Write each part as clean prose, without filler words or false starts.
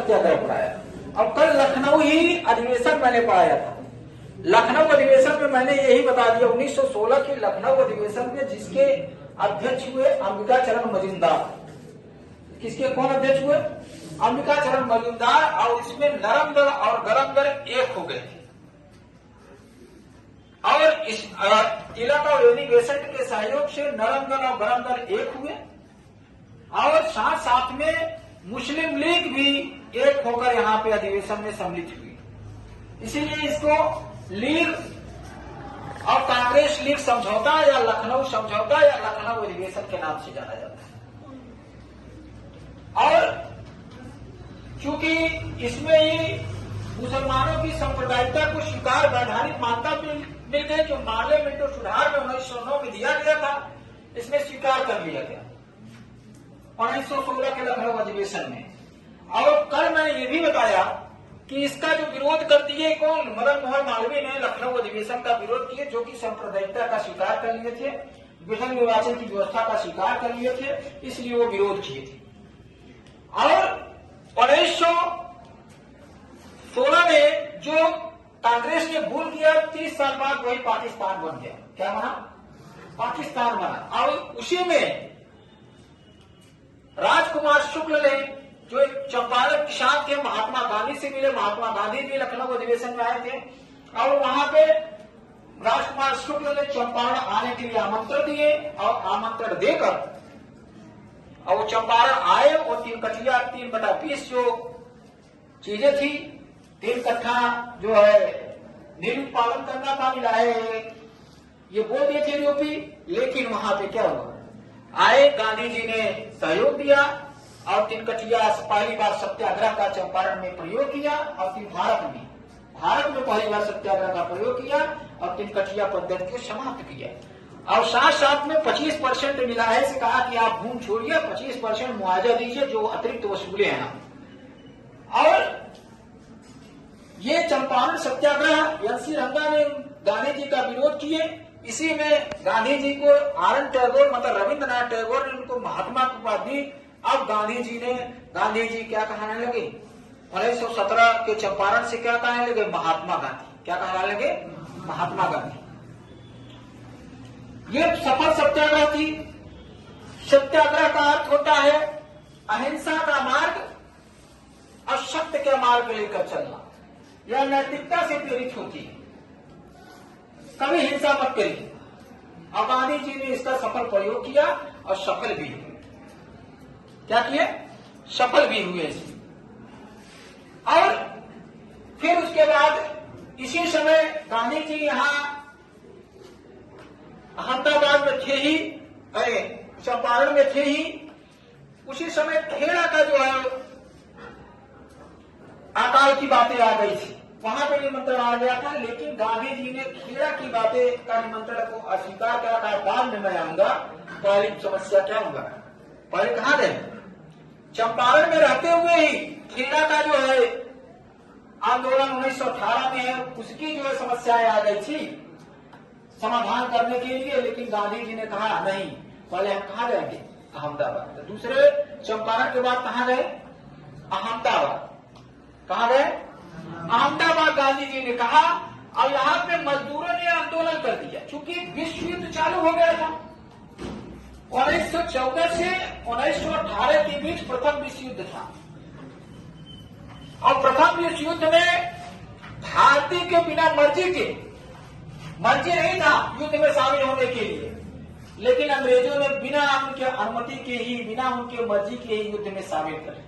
सत्याग्रह पढ़ाया। अब कल लखनऊ ही अधिवेशन मैंने पढ़ाया था। लखनऊ अधिवेशन में मैंने यही बता दिया 1916 के लखनऊ अधिवेशन में जिसके अध्यक्ष हुए अंबिकाचरण मजूमदार। किसके कौन अध्यक्ष हुए? अंबिकाचरण मजूमदार। और इसमें नरम दल और गरम दल एक हो गए थे और इस तिलक और लेडी बेसेंट के सहयोग से नरम दल और गरम दल एक हुए और साथ साथ में मुस्लिम लीग भी एक होकर यहाँ पे अधिवेशन में सम्मिलित हुई। इसीलिए इसको लीग और कांग्रेस लीग समझौता या लखनऊ समझौता या लखनऊ अधिवेशन के नाम से जाना जाता है। और चूंकि इसमें ही मुसलमानों की सांप्रदायिकता को स्वीकार वैधानिक मान्यता मिल गई जो पार्लियामेंट सुधार में 1909 में दिया गया था, इसमें स्वीकार कर लिया गया 1916 के लखनऊ अधिवेशन में। और कल मैंने ये भी बताया कि इसका जो विरोध कर दिए कौन? मदन मोहन मालवीय ने लखनऊ अधिवेशन का विरोध किए, जो कि सांप्रदायिकता का स्वीकार कर लिए थे, विधन निर्वाचन की व्यवस्था का स्वीकार कर लिए थे, इसलिए वो विरोध किए थे। और 1916 में जो कांग्रेस ने भूल किया, 30 साल बाद वही पाकिस्तान बन गया। क्या बना? पाकिस्तान बना। और उसी में राजकुमार शुक्ल ने, जो एक चंपारण किसान थे, महात्मा गांधी से मिले, महात्मा गांधी भी लखनऊ अधिवेशन में आए थे और वहां पे राजकुमार शुक्ल ने चंपारण आने के लिए आमंत्रण दिए और आमंत्रण देकर और वो चंपारण आए और 3 कठिया 3/20 जो चीजें थी, 3 कट्ठा जो है निर्मित पालन करना था, मिलाए ये बोल दिए थे यूपी। लेकिन वहां पे क्या हुआ? आए, गांधी जी ने सहयोग दिया और 3 कठिया पहली बार सत्याग्रह का चंपारण में प्रयोग किया और फिर भारत में पहली बार सत्याग्रह का प्रयोग किया और 3 कठिया पद्धति को समाप्त किया। और साथ साथ में 25% मिलाए से कहा कि आप भूमि छोड़िए, 25% मुआवजा दीजिए जो अतिरिक्त वसूले हैं। और ये चंपारण सत्याग्रह एनसी रंगा ने गांधी जी का विरोध किए। इसी में गांधी जी को आनंद टैगोर मतलब रविंद्रनाथ टैगोर ने उनको महात्मा की उपाधि दी। अब गांधी जी क्या कहने लगे? 1917 के चंपारण से क्या कहने लगे? महात्मा गांधी। क्या कहने लगे? महात्मा गांधी। ये सफल सत्याग्रह थी। सत्याग्रह का अर्थ होता है अहिंसा का मार्ग और सत्य के मार्ग लेकर चलना। यह नैतिकता से प्रेरित होती है, कभी हिंसा मत करिए। और गांधी जी ने इसका सफल प्रयोग किया और सफल भी हुए। क्या किए? सफल भी हुए इसमें। और फिर उसके बाद इसी समय गांधी जी यहाँ अहमदाबाद में थे ही, चंपारण में थे ही, उसी समय खेड़ा का जो है अकाल की बातें आ गई थी, वहां पे निमंत्रण आ गया था। लेकिन गांधी जी ने खेड़ा की बातें का निमंत्रण को अस्वीकार करा था। बाद में मैं आऊंगा, पहली समस्या क्या होगा? पहले कहां गए? चंपारण में रहते हुए ही खेड़ा का जो है आंदोलन 1918 में है, उसकी जो है समस्याएं आ गई थी समाधान करने के लिए। लेकिन गांधी जी ने कहा नहीं, पहले हम कहां जाएंगे? अहमदाबाद। दूसरे चंपारण के बाद कहां गए? अहमदाबाद। कहां गए? अहमदाबाद। गांधी जी ने कहा और यहाँ पे मजदूरों ने आंदोलन कर दिया, चूंकि विश्व युद्ध चालू हो गया था। 1914 से 1918 के बीच प्रथम विश्व युद्ध था और प्रथम विश्व युद्ध में भारतीय के बिना मर्जी नहीं था युद्ध में शामिल होने के लिए, लेकिन अंग्रेजों ने बिना उनके अनुमति के ही, बिना उनके मर्जी के ही युद्ध में शामिल करे।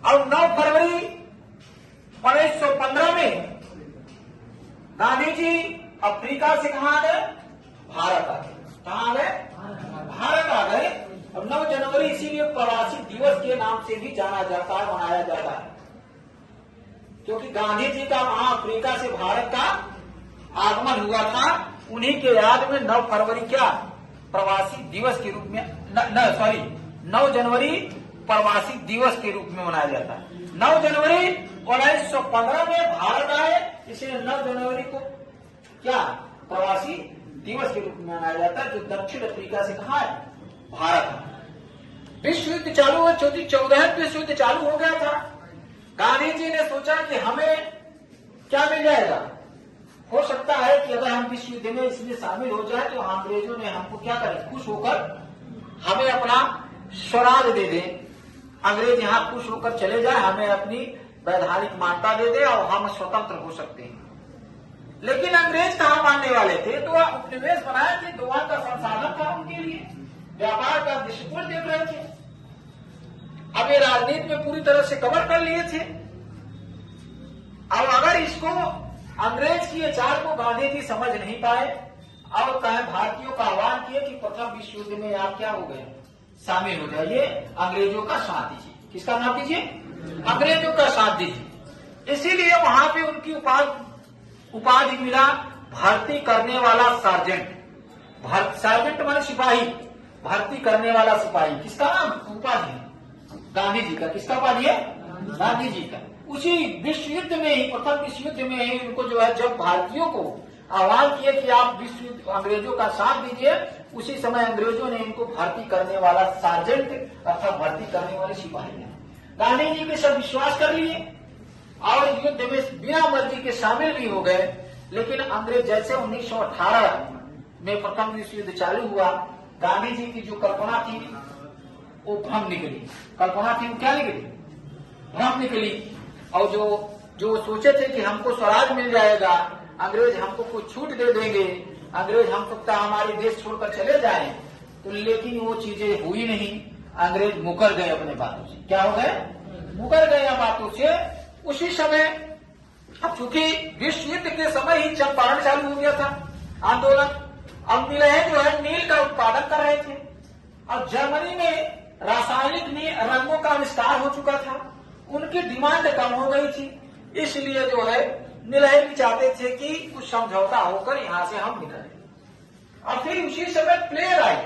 और 9 फरवरी 1915 में गांधी जी अफ्रीका से कहां आ गए? भारत आ गए। कहां आ गए? भारत आ गए। और 9 जनवरी इसीलिए प्रवासी दिवस के नाम से भी जाना जाता है, मनाया जाता है, क्योंकि गांधी जी का वहां अफ्रीका से भारत का आगमन हुआ था। उन्हीं के याद में 9 फरवरी क्या प्रवासी दिवस के रूप में 9 जनवरी प्रवासी दिवस के रूप में मनाया जाता है। 9 जनवरी 1915 में भारत आए, इसलिए 9 जनवरी को क्या प्रवासी दिवस के रूप में मनाया जाता है, जो दक्षिण अफ्रीका से कहा है? भारत। विश्व युद्ध चालू हो, 14वीं विश्व युद्ध चालू हो गया था सोचा कि हमें क्या मिल जाएगा, हो सकता है कि अगर हम विश्व युद्ध में इसमें शामिल हो जाए तो अंग्रेजों ने हमको क्या करें, खुश होकर हमें अपना स्वराज दे दें, अंग्रेज यहाँ खुश होकर चले जाए, हमें अपनी वैधानिक मान्यता दे दे और हम स्वतंत्र हो सकते हैं। लेकिन अंग्रेज कहाँ मानने वाले थे, तो उपनिवेश बनाए थे, दुआ का संसाधन था उनके लिए, व्यापार का दृष्टिकोण देख रहे थे। अब ये राजनीति में पूरी तरह से कवर कर लिए थे। अब अगर इसको अंग्रेज की ये चाल को गांधी जी समझ नहीं पाए और कहे भारतीयों का आह्वान किए कि प्रथम विश्व युद्ध में आप क्या हो गए, शामिल हो जाइए, अंग्रेजों का साथ दीजिए। किसका साथ दीजिए? अंग्रेजों का साथ दीजिए। इसीलिए वहां पे उनकी उपाधि मिला भर्ती करने वाला सार्जेंट। सार्जेंट माने सिपाही, भर्ती करने वाला सिपाही। किसका नाम? उपाधि गांधी जी का। किसका उपाधि है? गांधी जी का। उसी विश्व युद्ध में ही, प्रथम विश्व युद्ध में ही उनको जो है, जब भारतीयों को आह्वान किए कि आप विश्व युद्ध अंग्रेजों का साथ दीजिए, उसी समय अंग्रेजों ने इनको भर्ती करने वाला सार्जेंट अर्थात भर्ती करने वाले सिपाही है। गांधी जी के सब विश्वास कर लिए और युद्ध में बिना मर्जी के शामिल भी हो गए। लेकिन अंग्रेज जैसे 1918 में प्रथम विश्व युद्ध चालू हुआ, गांधी जी की जो कल्पना थी वो भ्रम निकली। कल्पना थी वो क्या निकली? भ्रम निकली। और जो सोचे थे कि हमको स्वराज मिल जाएगा, अंग्रेज हमको कुछ छूट दे देंगे, अंग्रेज हम सकता हमारे देश छोड़कर चले जाएं, तो लेकिन वो चीजें हुई नहीं। अंग्रेज मुकर गए अपने बातों से। क्या हो गए? मुकर गए बातों से। उसी समय, अब चूंकि विश्व युद्ध के समय ही चंपारण चालू हो गया था आंदोलन। अब मिलहे जो है नील का उत्पादन कर रहे थे और जर्मनी में रासायनिक रंगों का आविष्कार हो चुका था, उनकी डिमांड कम हो गई थी। इसलिए जो है मिलहे भी चाहते थे कि कुछ समझौता होकर यहां से हम निकलें। और फिर उसी समय प्लेयर आई,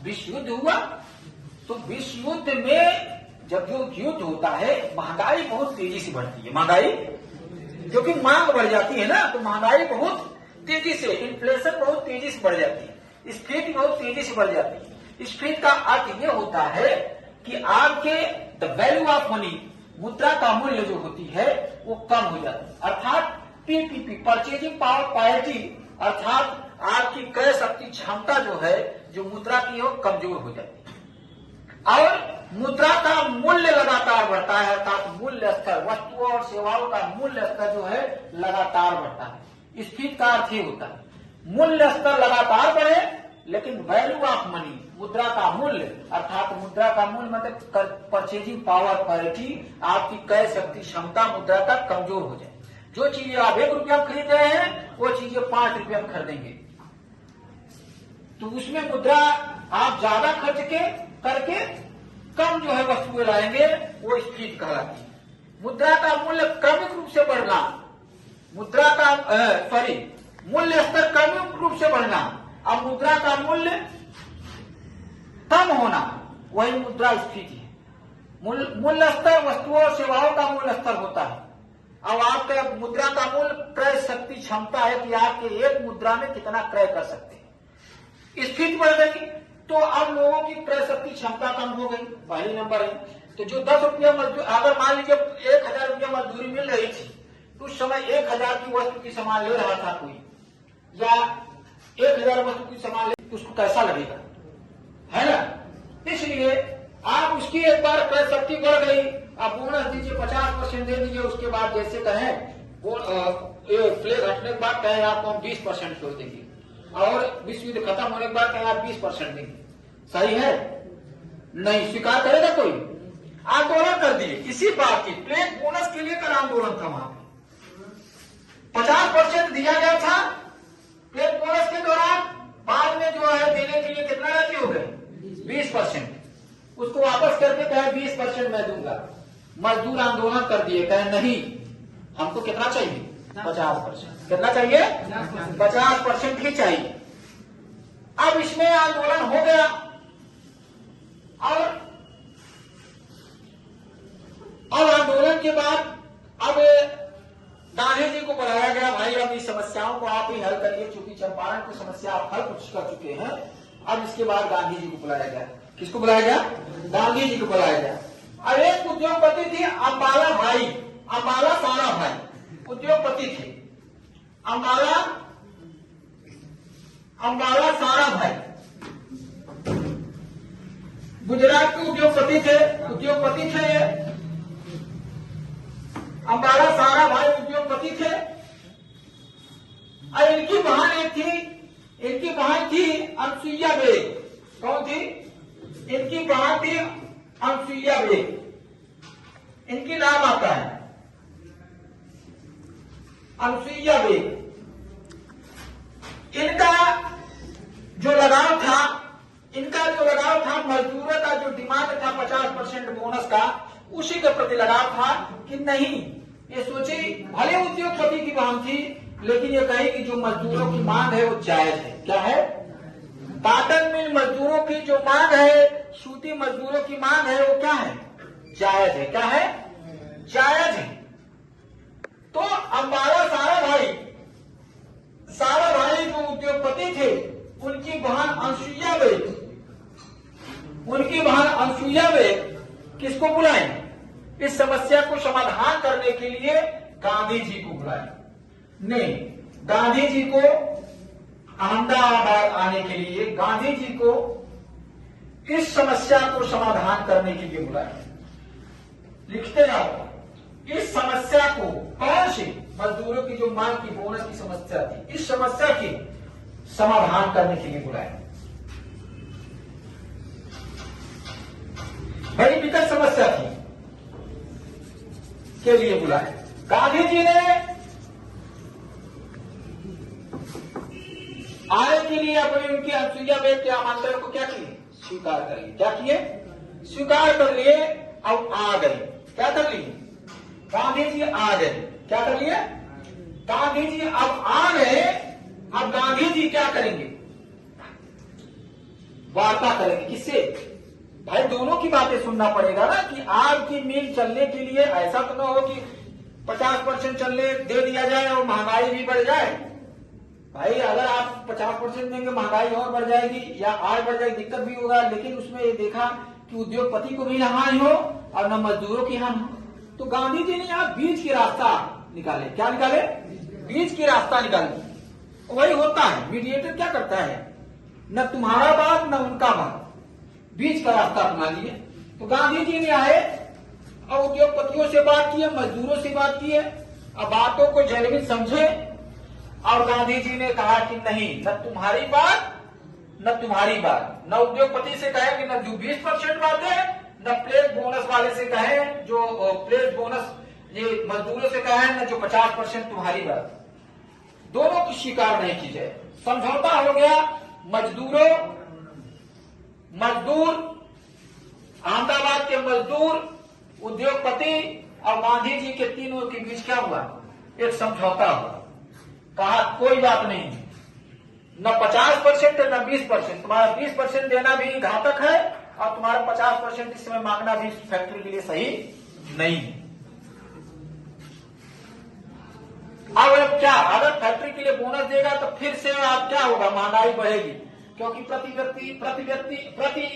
विश्व युद्ध हुआ। तो विश्व युद्ध में जब जो युद्ध होता है, महंगाई बहुत तेजी से बढ़ती है। महंगाई क्योंकि मांग बढ़ जाती है ना, तो महंगाई बहुत तेजी से, इन्फ्लेशन बहुत तेजी से बढ़ जाती है, स्फीति बहुत तेजी से बढ़ जाती है। स्फीति का अर्थ ये होता है कि आपके द वैल्यू ऑफ मनी, मुद्रा का मूल्य जो होती है वो कम हो जाती है। अर्थात पीपीपी, परचेजिंग पावर पैरिटी, अर्थात आपकी क्रय शक्ति क्षमता जो है, जो मुद्रा की हो, कमजोर हो जाती है। और मुद्रा का मूल्य लगातार बढ़ता है, अर्थात मूल्य स्तर, वस्तुओं और सेवाओं का मूल्य स्तर जो है लगातार बढ़ता है। स्फीति का अर्थ ये होता है मूल्य स्तर लगातार बढ़े, लेकिन वैल्यू ऑफ मनी, मुद्रा का मूल्य, अर्थात मुद्रा का मूल्य मतलब परचेजिंग पावर पैरिटी, आपकी क्रय शक्ति क्षमता मुद्रा का कमजोर हो जाए। जो चीजें आप 1 रुपया में खरीद रहे हैं वो चीजें 5 रुपया में खरीदेंगे, तो उसमें मुद्रा आप ज्यादा खर्च करके कम जो है वस्तुएं लाएंगे, वो स्फीति कहलाती है। मुद्रा का मूल्य क्रमिक रूप से बढ़ना, मुद्रा का मूल्य स्तर क्रमिक रूप से बढ़ना, अब मुद्रा का मूल्य कम होना, वही मुद्रा स्फीति है। मूल्य स्तर वस्तुओं और सेवाओं का मूल्य स्तर होता है। अब आपका मुद्रा का मूल्य क्रय शक्ति क्षमता है कि आपके एक मुद्रा में कितना क्रय कर सकते हैं। स्फीति बढ़ गई तो अब लोगों की क्रय शक्ति क्षमता कम हो गई, पहली नंबर है। तो जो 10 रुपया मजदूर, अगर मान लीजिए 1000 रुपया मजदूरी मिल रही थी, तो उस समय 1000 की वस्तु की सामान ले रहा था कोई, या 1000 वस्तु की सामान ले, उसको कैसा लगेगा, है ना? इसलिए आप उसकी एक बार क्रय शक्ति बढ़ गई, आप बोनस दीजिए, 50% दे दीजिए, उसके बाद जैसे कहें प्ले घटने के बाद कहें आपको हम 20% छोड़ देंगे, और विश्व युद्ध खत्म होने के बाद कहें आप 20% देंगे, सही है? नहीं स्वीकार करेगा कोई? आंदोलन कर दिए इसी बात की, प्लेग बोनस के लिए कर आंदोलन था वहां पे। 50% दिया गया था प्लेग बोनस के दौरान, बाद में जो है देने के लिए कितना राजी हो गए? 20%। उसको वापस करके कहे 20% मैं दूंगा। मजदूर आंदोलन कर दिए, कहे नहीं हमको कितना चाहिए? 50%। कितना चाहिए? 50% ही चाहिए। अब इसमें आंदोलन हो गया और अब आंदोलन के बाद अब गांधी जी को बुलाया गया, भाई अब इस समस्याओं को आप ही हल करिए, चूंकि चंपारण की समस्या आप हल कर चुके हैं। अब इसके बाद गांधी जी को बुलाया गया। किसको बुलाया गया? गांधी जी को बुलाया गया। अब एक उद्योगपति थी अंबाला भाई। अंबाला साराभाई उद्योगपति थे। अंबाला साराभाई गुजरात के उद्योगपति थे ये। अंबाला साराभाई उद्योगपति थे। और इनकी बहन थी अनसुईया बेग। कौन थी? इनकी बहन थी अनसुईया बेग। इनकी नाम आता है अनसुईया बेग। इनका जो लगाव था मजदूरों का जो डिमांड था 50% बोनस का, उसी के प्रति लगाव था कि नहीं, ये सोची भले उद्योगपति की बहन थी, लेकिन ये कही कि जो मजदूरों की मांग है वो जायज है। क्या है? कॉटन मिल मजदूरों की जो मांग है, सूती मजदूरों की मांग है, वो क्या है? जायज है। क्या है? जायज है। तो अंबाला साराभाई जो उद्योगपति थे, उनकी बहन अनसुईया बेग किसको बुलाएं? इस समस्या को समाधान करने के लिए गांधी जी को बुलाएं। नहीं, गांधी जी को अहमदाबाद आने के लिए गांधी जी को इस समस्या को समाधान करने के लिए बुलाएं। लिखते जाओ, इस समस्या को, कौन सी? मजदूरों की जो मांग की बोनस की समस्या थी, इस समस्या की समाधान करने के लिए बुलाएं। बड़ी विकट समस्या थी के लिए बुलाएं। गांधी जी ने आने के लिए अपनी उनकी अनसुईया बेग के आमंत्रण को क्या किए? स्वीकार कर लिए। क्या किए? स्वीकार कर लिए। अब आ गए। क्या कर लिए? गांधी जी आ गए। क्या कर लिए? गांधी जी अब आ गए। अब गांधी जी क्या करेंगे? वार्ता करेंगे। किससे? भाई दोनों की बातें सुनना पड़ेगा ना, कि आपकी मिल चलने के लिए ऐसा तो ना हो कि 50% चलने दे दिया जाए और महंगाई भी बढ़ जाए। भाई अगर आप 50% देंगे, महंगाई और बढ़ जाएगी या आय बढ़ जाएगी, दिक्कत भी होगा। लेकिन उसमें ये देखा कि उद्योगपति को भी हानि हो और न मजदूरों की हानि हो। तो गांधी जी ने यहाँ बीच की रास्ता निकाले। क्या निकाले? बीच की रास्ता निकाले। वही होता है, मीडिएटर क्या करता है? न तुम्हारा बात न उनका बात, बीच का रास्ता अपना लिए। तो गांधी जी ने आए और उद्योगपतियों से बात की, मजदूरों से बात की है। अब बातों को जेन्युइन समझे। और गांधी जी ने कहा कि नहीं, न तुम्हारी बात न तुम्हारी बात, न उद्योगपति से कहे कि न जो 20% बातें, न प्लेस बोनस वाले से कहे जो प्लेस बोनस ये मजदूरों से कहे, न जो 50% तुम्हारी बात। दोनों की स्वीकार नहीं की जाए। समझौता हो गया। मजदूर अहमदाबाद के मजदूर, उद्योगपति और गांधी जी के तीनों के बीच क्या हुआ? एक समझौता हुआ। कहा कोई बात नहीं, न 50% न 20%, तुम्हारा 20% देना भी घातक है और तुम्हारा 50% इस समय मांगना भी फैक्ट्री के लिए सही नहीं है। अब क्या, अगर फैक्ट्री के लिए बोनस देगा तो फिर से आप क्या होगा? महंगाई बढ़ेगी, क्योंकि प्रति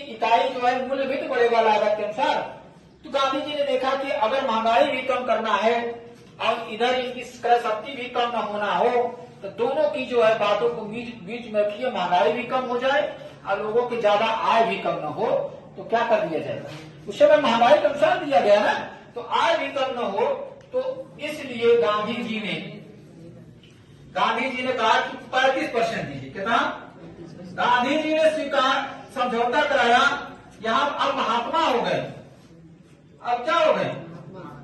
इकाई जो है मूल्य भी तो बढ़ेगा लागत के अनुसार। तो गांधी जी ने देखा कि अगर महंगाई भी कम करना है और इधर इनकी क्रय शक्ति भी कम न होना हो, तो दोनों की जो है बातों को बीच में रखिए। महंगाई भी कम हो जाए और लोगों की ज्यादा आय भी कम न हो, तो क्या कर दिया जाएगा? उस समय महंगाई के अनुसार दिया गया ना, तो आय भी कम न हो। तो इसलिए गांधी जी ने कहा कि 35% दीजिए। कितना? गांधी जी ने स्वीकार, समझौता कराया। यहां अब महात्मा हो गए। अब क्या हो गए?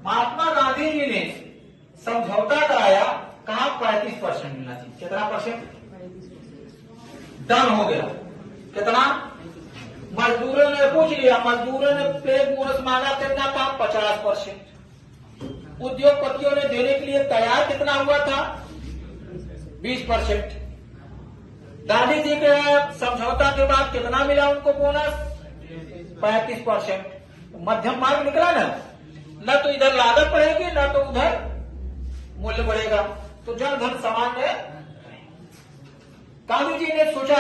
महात्मा गांधी जी ने समझौता कराया। कहा 35% मिलना चाहिए। कितना परसेंट? डन हो गया। कितना? मजदूरों ने पूछ लिया, मजदूरों ने प्लेस बोनस मांगा, कितना था? 50%। उद्योगपतियों ने देने के लिए तैयार कितना हुआ था? 20%। गांधी जी के समझौता के बाद कितना मिला उनको बोनस? 35%। मध्यम मार्ग निकला ना, न तो इधर लागत बढ़ेगी न तो उधर मूल्य बढ़ेगा, तो जन धन सामान्य। गांधी जी ने सोचा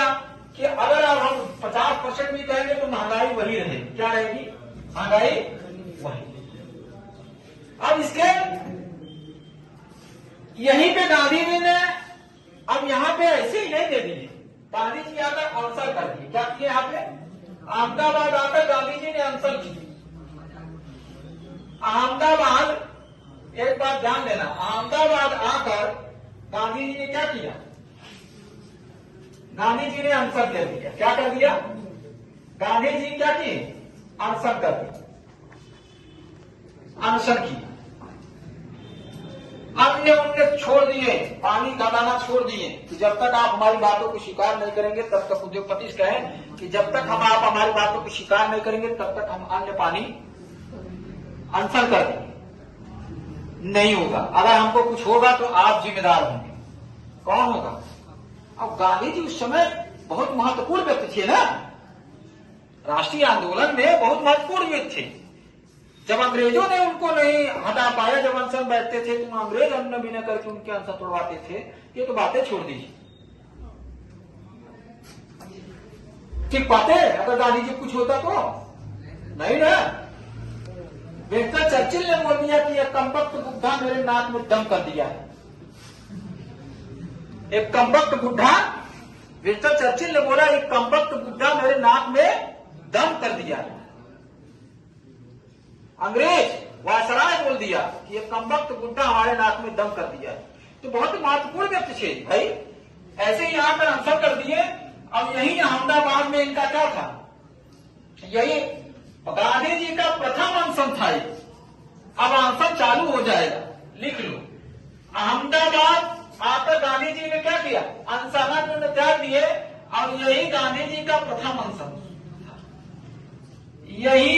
कि अगर अब हम 50% भी कहेंगे तो महंगाई वही रहेगी। क्या रहेगी? महंगाई वही। अब इसके यहीं पे गांधी जी ने अब यहाँ पे ऐसे ही नहीं दे दिए, गांधी जी आकर आंसर कर दिए। क्या किए? यहाँ पे अहमदाबाद आकर गांधी जी ने आंसर किए। अहमदाबाद, एक बात ध्यान देना, अहमदाबाद आकर गांधी जी ने क्या किया? गांधी जी ने आंसर दे दिया। क्या कर दिया? गांधी जी क्या किए? आंसर कर दिया, आंसर किया। अन्य उनने छोड़ दिए, पानी गलाना छोड़ दिए कि जब तक आप हमारी बातों को स्वीकार नहीं करेंगे तब तक, उद्योगपति कहें कि जब तक आप हमारी बातों को स्वीकार नहीं करेंगे तब तक हम अन्य पानी आंसर कर देंगे। नहीं होगा, अगर हमको कुछ होगा तो आप जिम्मेदार होंगे। कौन होगा? अब गांधी जी उस समय बहुत महत्वपूर्ण व्यक्ति थे ना, राष्ट्रीय आंदोलन में बहुत महत्वपूर्ण व्यक्ति थे। जब अंग्रेजों ने उनको नहीं हटा पाया, जब अनशन बैठते थे तो अंग्रेज अन्न भी न करके उनके अनशन तोड़वाते थे। ये तो बातें छोड़ दीजिए, ठीक बातें। अगर गांधी जी कुछ होता तो नहीं ना। विंस्टन चर्चिल ने बोल दिया कि एक कमबख्त बुढ़ा मेरे नाक में दम कर दिया है। एक कमबख्त बुढ़ा, विंस्टन चर्चिल ने बोला एक कमबख्त बुढ़ा मेरे नाक में दम कर दिया है। अंग्रेज वायसराय बोल दिया कि एक कमबख्त बुढ़ा हमारे नाक में दम कर दिया है। तो बहुत ही महत्वपूर्ण व्यक्ति थे भाई, ऐसे ही आकर आंसर कर दिए। अब यही अहमदाबाद में इनका क्या था? यही गांधी जी का प्रथम अनशन था। अब अनशन चालू हो जाएगा, लिख लो। अहमदाबाद आकर गांधी जी ने क्या किया? अनशन त्याग दिए। और यही गांधी जी का प्रथम अनशन, यही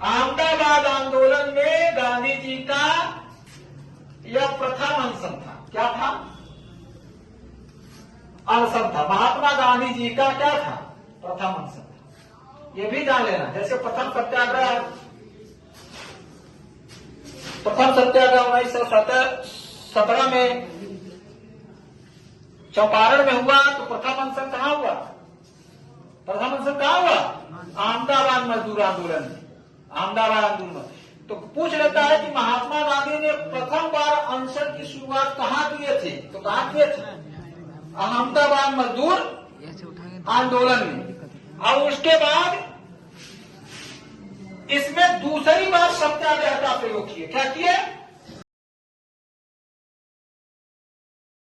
अहमदाबाद आंदोलन में गांधी जी का यह प्रथम अनशन था। क्या था? अनशन था। महात्मा गांधी जी का क्या था? प्रथम अनशन था। ये भी जान लेना। जैसे प्रथम सत्याग्रह 1917 में चंपारण में हुआ, तो प्रथम अनशन कहां हुआ? प्रथम अनशन कहां हुआ? अहमदाबाद मजदूर आंदोलन में, अहमदाबाद आंदोलन। तो पूछ लेता है कि महात्मा गांधी ने प्रथम बार अनशन की शुरुआत कहां किए थे? तो कहां किए थे? अहमदाबाद मजदूर आंदोलन में। और उसके बाद इसमें दूसरी बार सत्याग्रह का प्रयोग किए। क्या किए?